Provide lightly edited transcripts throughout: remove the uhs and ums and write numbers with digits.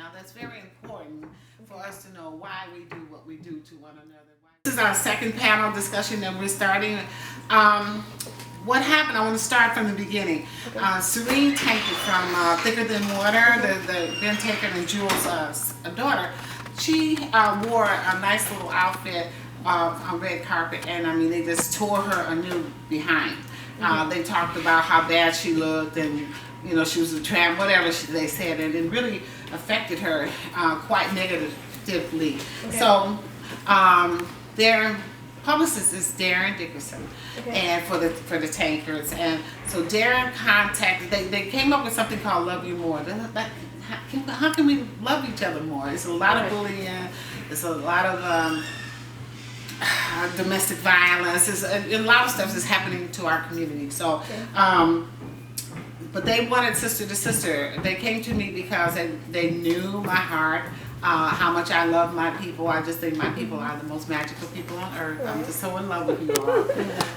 Now, that's very important for us to know why we do what we do to one another. This is our second panel discussion that we're starting. What happened? I want to start from the beginning. Serene Tankard from Thicker Than Water, the Ben Tankard and Jules' daughter, she wore a nice little outfit on red carpet, and I mean, they just tore her a new behind. They talked about how bad she looked, and you know, she was a tramp, whatever they said, and it really affected her quite negatively. So their publicist is Darren Dickerson, and for the Tankards, and so Darren contacted. They came up with something called "Love You More." How can we love each other more? It's a lot of bullying. It's a lot of domestic violence. It's a lot of stuff that's happening to our community. So, but they wanted sister to sister. They came to me because they knew my heart, how much I love my people. I just think my people are the most magical people on earth. I'm just so in love with you all.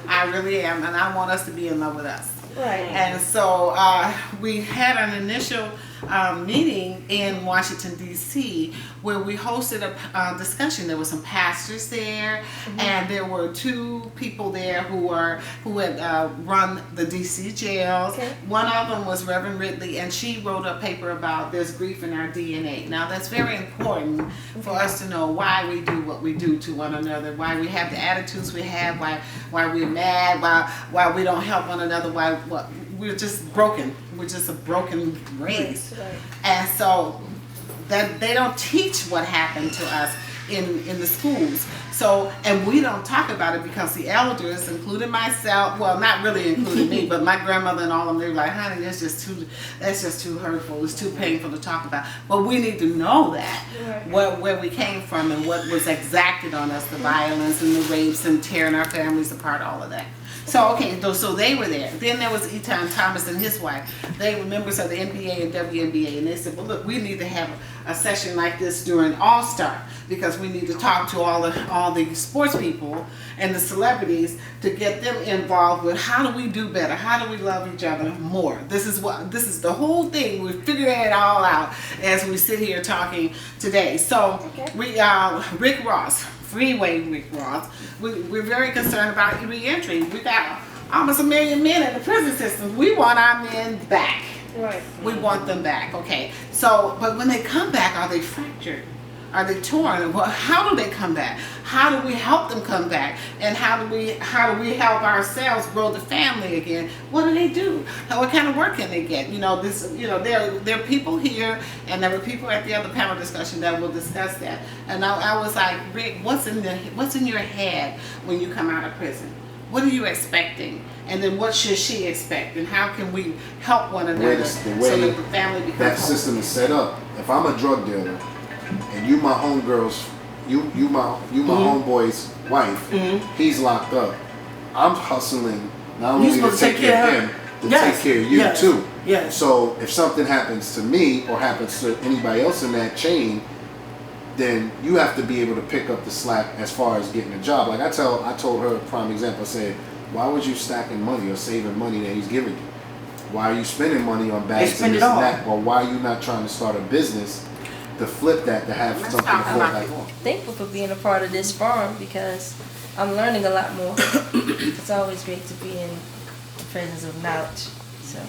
I really am, and I want us to be in love with us. And so we had an initial meeting in Washington, D.C., where we hosted a discussion. There were some pastors there, and there were two people there who had run the D.C. jails. One of them was Reverend Ridley, and she wrote a paper about there's grief in our DNA. Now, that's very important for us to know why we do what we do to one another, why we have the attitudes we have, why we're mad, why we don't help one another, why we're just broken. We're just a broken race. And so that they don't teach what happened to us in the schools. So, and we don't talk about it because the elders, including myself, well, not really including me, but my grandmother and all of them, they were like, honey, that's just too hurtful. It's too painful to talk about. But we need to know that, where we came from and what was exacted on us, the violence and the rapes and tearing our families apart, all of that. So, okay, so they were there. Then there was Eton Thomas and his wife. They were members of the NBA and WNBA, and they said, well, look, we need to have a session like this during All-Star because we need to talk to all the sports people and the celebrities to get them involved with how do we do better? How do we love each other more? This is the whole thing. We're figuring it all out as we sit here talking today. So, we Rick Ross. Freeway Rick Ross. We're very concerned about re-entry. We got almost 1 million men in the prison system. We want our men back. We want them back. Okay. So, but when they come back, are they fractured? Are they torn? Well, how do they come back? How do we help them come back? And how do we help ourselves grow the family again? What do they do? What kind of work can they get? You know, there are people here, and there were people at the other panel discussion that will discuss that. And I was like, Rick, what's in your head when you come out of prison? What are you expecting? And then what should she expect? And how can we help one another so that the family becomes that system is set up? If I'm a drug dealer and you my homegirl's, you my homeboy's wife, he's locked up. I'm hustling not only to take care of him, to take care of you too. So if something happens to me or happens to anybody else in that chain, then you have to be able to pick up the slack as far as getting a job. Like I told her a prime example. I said, why would you stacking money or saving money that he's giving you? Why are you spending money on bags and this and that? Or why are you not trying to start a business to flip that, to have something to fall back on? Thankful for being a part of this forum because I'm learning a lot more. It's always great to be in the presence of knowledge. So,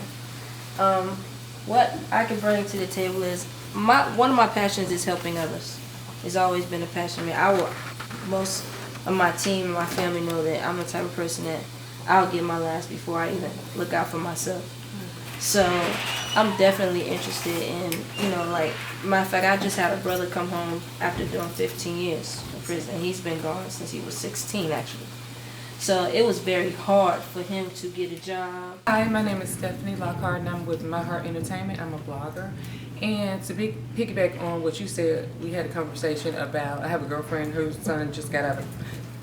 what I can bring to the table is one of my passions is helping others. It's always been a passion of me. Most of my team and my family know that I'm the type of person that I'll give my last before I even look out for myself. So I'm definitely interested in, like, matter of fact, I just had a brother come home after doing 15 years in prison. He's been gone since he was 16, actually. So it was very hard for him to get a job. Hi, my name is Stephanie Lockhart, and I'm with My Heart Entertainment. I'm a blogger. And to piggyback on what you said, we had a conversation about, I have a girlfriend whose son just got out of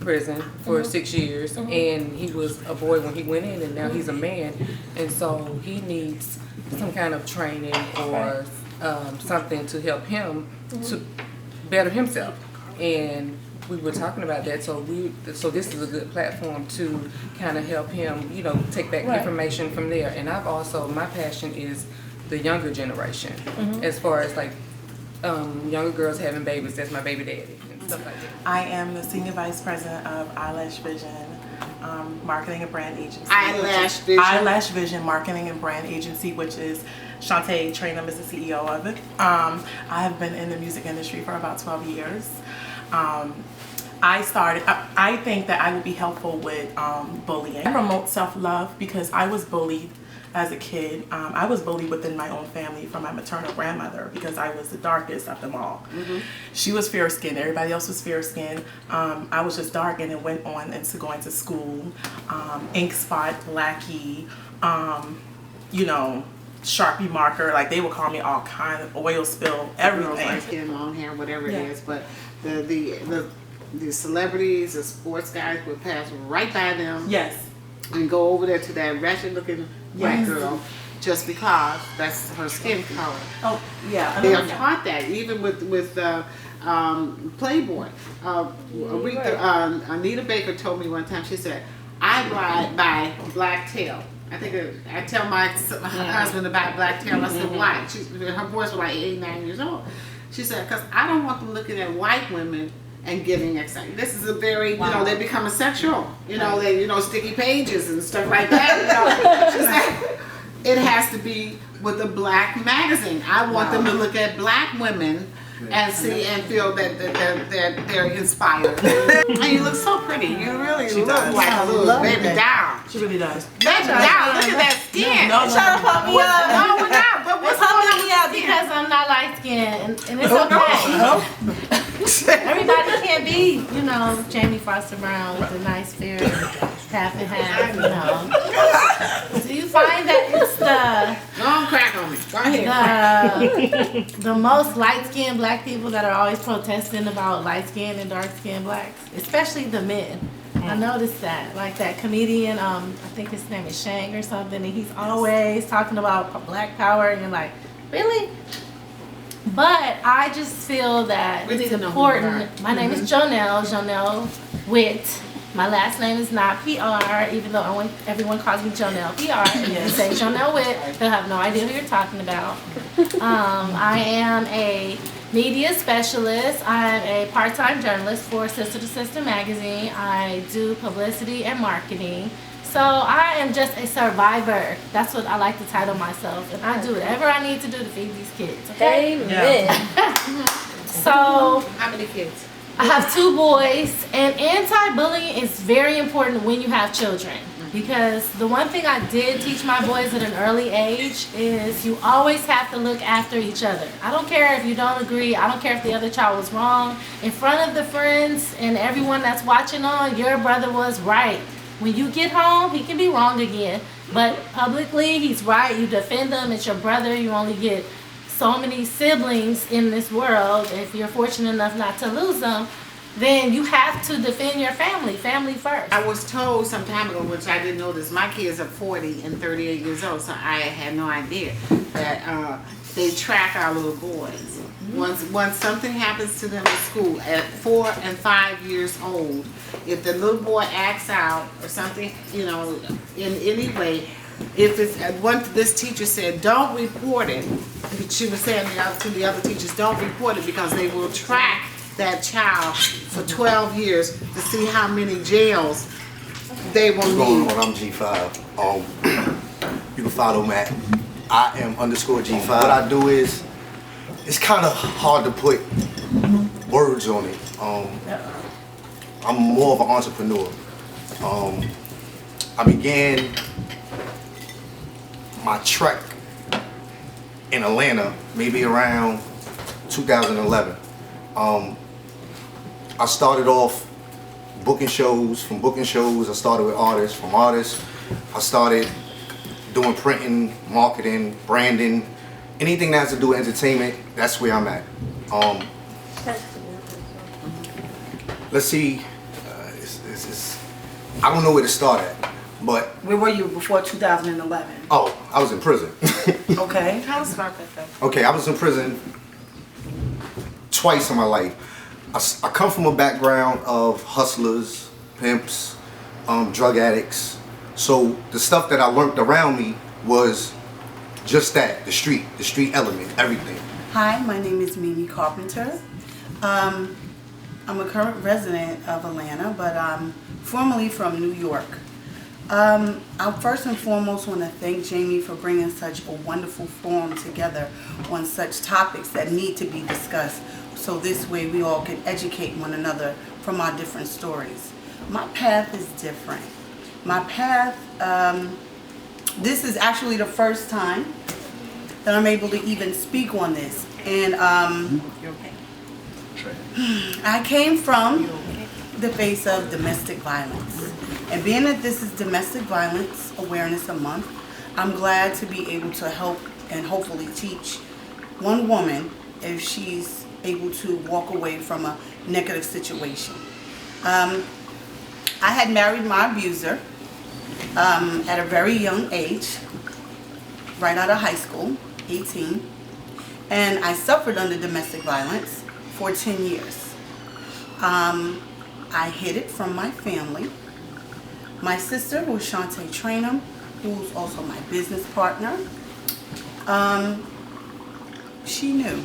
prison for 6 years, and he was a boy when he went in, and now he's a man, and so he needs some kind of training or something to help him to better himself. And we were talking about that, so this is a good platform to kind of help him, take back information from there. And my passion is the younger generation, as far as like younger girls having babies, that's my baby daddy and stuff like that. I am the Senior Vice President of Eyelash Vision Marketing and Brand Agency. Eyelash Vision. Eyelash Vision Marketing and Brand Agency, which is Shantae Trainum is the CEO of it. I have been in the music industry for about 12 years. I think that I would be helpful with bullying. I promote self-love because I was bullied as a kid. I was bullied within my own family from my maternal grandmother because I was the darkest of them all. She was fair-skinned, everybody else was fair-skinned. I was just dark and then went on into going to school. Ink spot, blackie, you know, Sharpie marker, like they would call me all kind of oil spill, everything. Light skin, long hair, whatever it is, but the celebrities, the sports guys would pass right by them. Yes. And go over there to that ratchet looking white girl just because that's her skin color. Oh, yeah. They are taught that even with Playboy. Anita Baker told me one time, she said, I buy black tail. I tell my husband to buy black tail. I said, why? Her boys were like 8, 9 years old. She said, because I don't want them looking at white women and getting excited. This is a very, you know, they become sexual. You know, they, sticky pages and stuff like that. She said, it has to be with a black magazine. I want them to look at black women and see and feel that they're inspired. And you look so pretty. You really look like a little baby doll. She really does. Baby doll, look at that skin. No, Trying to pump me up. No, we're not. But what's Pumping me up because I'm not light skinned, and it's okay. Everybody can't be, Jamie Foster Brown with a nice beard, half and half, Do you find that it's Don't crack on me. Go ahead. the most light-skinned black people that are always protesting about light-skinned and dark-skinned blacks, especially the men? I noticed that, like that comedian, I think his name is Shang or something, and he's always talking about black power, and you're like, really? But I just feel that it's important. My name is Jonelle Witt. My last name is not PR, even though everyone calls me Jonelle PR. And you say Jonelle Witt, they'll have no idea who you're talking about. I am a media specialist. I'm a part-time journalist for Sis2Sis magazine. I do publicity and marketing. So I am just a survivor. That's what I like to title myself. And I do whatever I need to do to feed these kids. Okay? Amen. So How many kids? I have 2 boys, and anti-bullying is very important when you have children. Because the one thing I did teach my boys at an early age is you always have to look after each other. I don't care if you don't agree. I don't care if the other child was wrong. In front of the friends and everyone that's watching on, your brother was right. When you get home, he can be wrong again. But publicly, he's right. You defend him. It's your brother. You only get so many siblings in this world. If you're fortunate enough not to lose them, then you have to defend your family. Family first. I was told some time ago, which I didn't know this, my kids are 40 and 38 years old, so I had no idea that they track our little boys. Once something happens to them at school at 4 and 5 years old, if the little boy acts out or something, in any way, if it's this teacher said, don't report it. She was saying to the other teachers, don't report it because they will track that child for 12 years to see how many jails they will need. I'm G5. You can follow Matt. I am _G5. What I do is, it's kind of hard to put words on it. I'm more of an entrepreneur. I began my trek in Atlanta maybe around 2011. I started off booking shows. From booking shows, I started with artists. From artists, I started doing printing, marketing, branding, anything that has to do with entertainment. That's where I'm at. Let's see. I don't know where to start at, but Where were you before 2011? I was in prison. Okay. Tell us about that though. Okay, I was in prison twice in my life. I come from a background of hustlers, pimps, drug addicts. So the stuff that I learned around me was just that, the street element, everything. Hi, my name is Mimi Carpenter. I'm a current resident of Atlanta, but I'm formerly from New York. I first and foremost want to thank Jamie for bringing such a wonderful forum together on such topics that need to be discussed, so this way we all can educate one another from our different stories. My path is different. My path, this is actually the first time that I'm able to even speak on this. And I came from the face of domestic violence. And being that this is Domestic Violence Awareness Month, I'm glad to be able to help and hopefully teach one woman if she's able to walk away from a negative situation. I had married my abuser at a very young age, right out of high school, 18. And I suffered under domestic violence for 10 years. I hid it from my family. My sister, who's Shantae Trainum, who's also my business partner, she knew.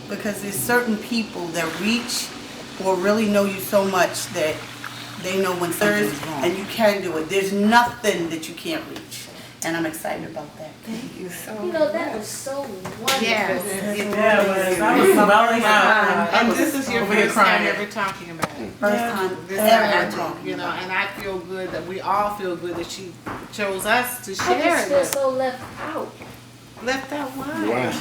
Because there's certain people that reach or really know you so much that they know when something's wrong and you can do it. There's nothing that you can't reach. And I'm excited about that. Thank you so You know, that was so wonderful. Yes. I was smelling out. And this is your Over here first time crying. ever talking about it. First time This ever ever, talking. you know, and I feel good that we all feel good that she chose us to I share just it feel with. so left out. Left out why?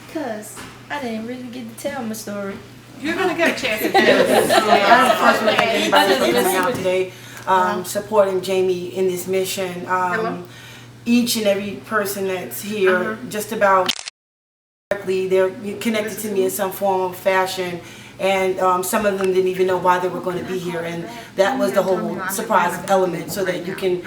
Because I didn't really get to tell my story. You're gonna get a chance to do Oh, it. I'm the first one to thank Everybody for everybody coming out today, supporting Jamie in this mission. Hello? Each and every person that's here, just about directly, they're connected to me in some form or fashion. And some of them didn't even know why they were going to be here, and that was the whole surprise element, so that you can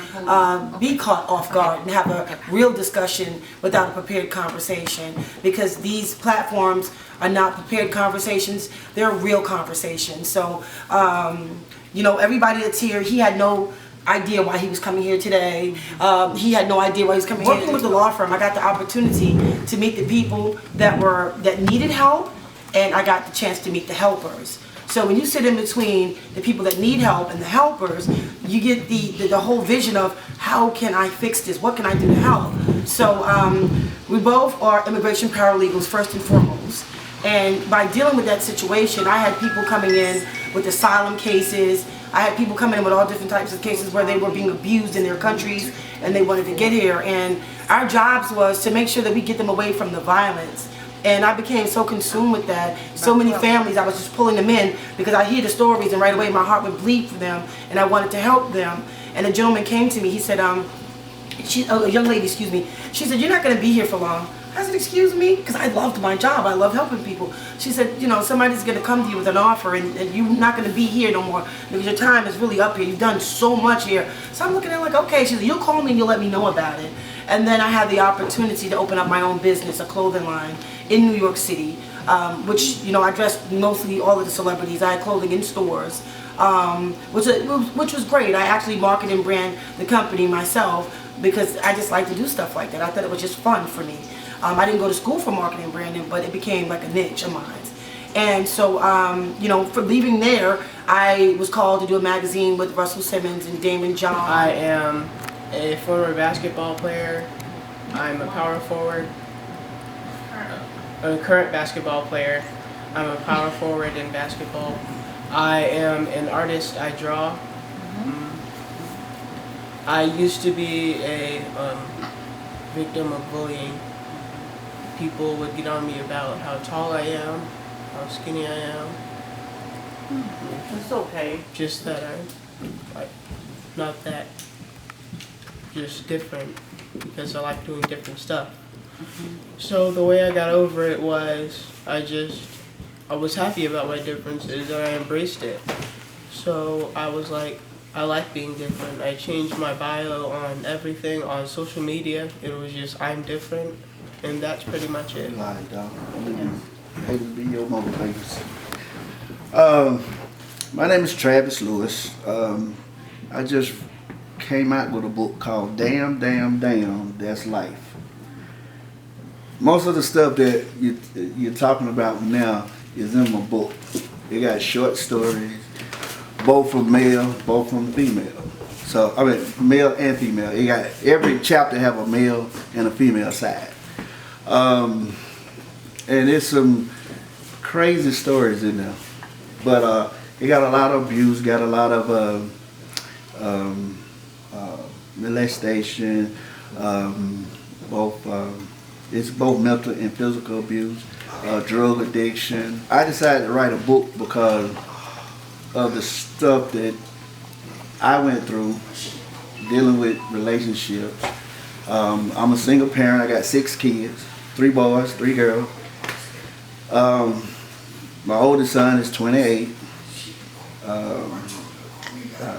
be caught off guard and have a real discussion without a prepared conversation. Because these platforms are not prepared conversations; they're real conversations. So, you know, everybody that's here, he had no idea why he was coming here today. He had no idea why he was coming here. Working with the law firm, I got the opportunity to meet the people that needed help. And I got the chance to meet the helpers. So when you sit in between the people that need help and the helpers, you get the whole vision of how can I fix this? What can I do to help? So we both are immigration paralegals first and foremost. And by dealing with that situation, I had people coming in with asylum cases. I had people coming in with all different types of cases where they were being abused in their countries and they wanted to get here. And our jobs was to make sure that we get them away from the violence. And I became so consumed with that. So many families, I was just pulling them in because I hear the stories and right away my heart would bleed for them and I wanted to help them. And a gentleman came to me, he said, a young lady, excuse me, she said, "You're not going to be here for long." I said, "Excuse me?" Because I loved my job, I love helping people. She said, "You know, somebody's going to come to you with an offer and you're not going to be here no more because your time is really up here. You've done so much here." So I'm looking at her like, okay. She said, "You'll call me and you'll let me know about it." And then I had the opportunity to open up my own business, a clothing line in New York City, which, you know, I dressed mostly all of the celebrities. I had clothing in stores, which was great. I actually marketed and brand the company myself because I just like to do stuff like that. I thought it was just fun for me. I didn't go to school for marketing and branding, but it became like a niche of mine. And so, you know, for leaving there, I was called to do a magazine with Russell Simmons and Damon John. I am a former basketball player. I'm a power forward. A current basketball player. I'm a power forward in basketball. I am an artist. I draw. I used to be a victim of bullying. People would get on me about how tall I am, how skinny I am. It's okay. Just that I'm like not that, just different because I like doing different stuff. So the way I got over it was I was happy about my differences and I embraced it. So I was like, I like being different. I changed my bio on everything on social media. It was just I'm different, and that's pretty much it. Lied, dog. Hey, be your motivators. My name is Travis Lewis. I just came out with a book called Damn, Damn, Damn, That's Life. most of the stuff that you're talking about now is in my book. It got short stories, both from male, both from female. So I mean, male and female. It got every chapter have a male and a female side, and there's some crazy stories in there. But it got a lot of abuse, got a lot of molestation, it's both mental and physical abuse, drug addiction. I decided to write a book because of the stuff that I went through dealing with relationships. I'm a single parent. I got 6 kids, 3 boys, 3 girls. My oldest son is 28,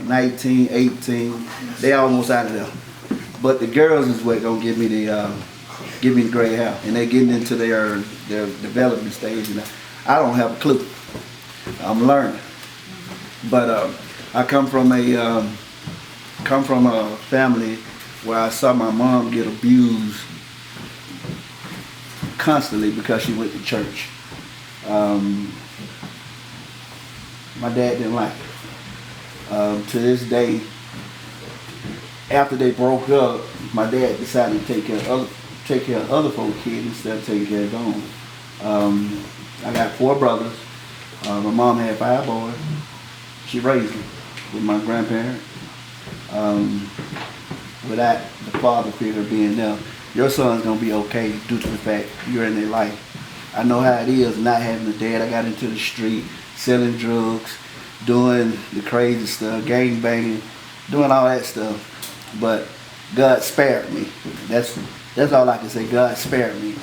19, 18. They almost out of there. But the girls is what gonna give me the gray hair, and they're getting into their development stage. And I don't have a clue. I'm learning. But I come from a family where I saw my mom get abused constantly because she went to church. My dad didn't like it. To this day, after they broke up, my dad decided to take care of other folks' kids instead of taking care of his own. I got 4 brothers. My mom had 5 boys. She raised them with my grandparents. Without the father figure being there, your son's gonna be okay due to the fact you're in their life. I know how it is not having a dad. I got into the street, selling drugs, doing the crazy stuff, gang banging, doing all that stuff. But God spared me. That's all I can say. God spared me.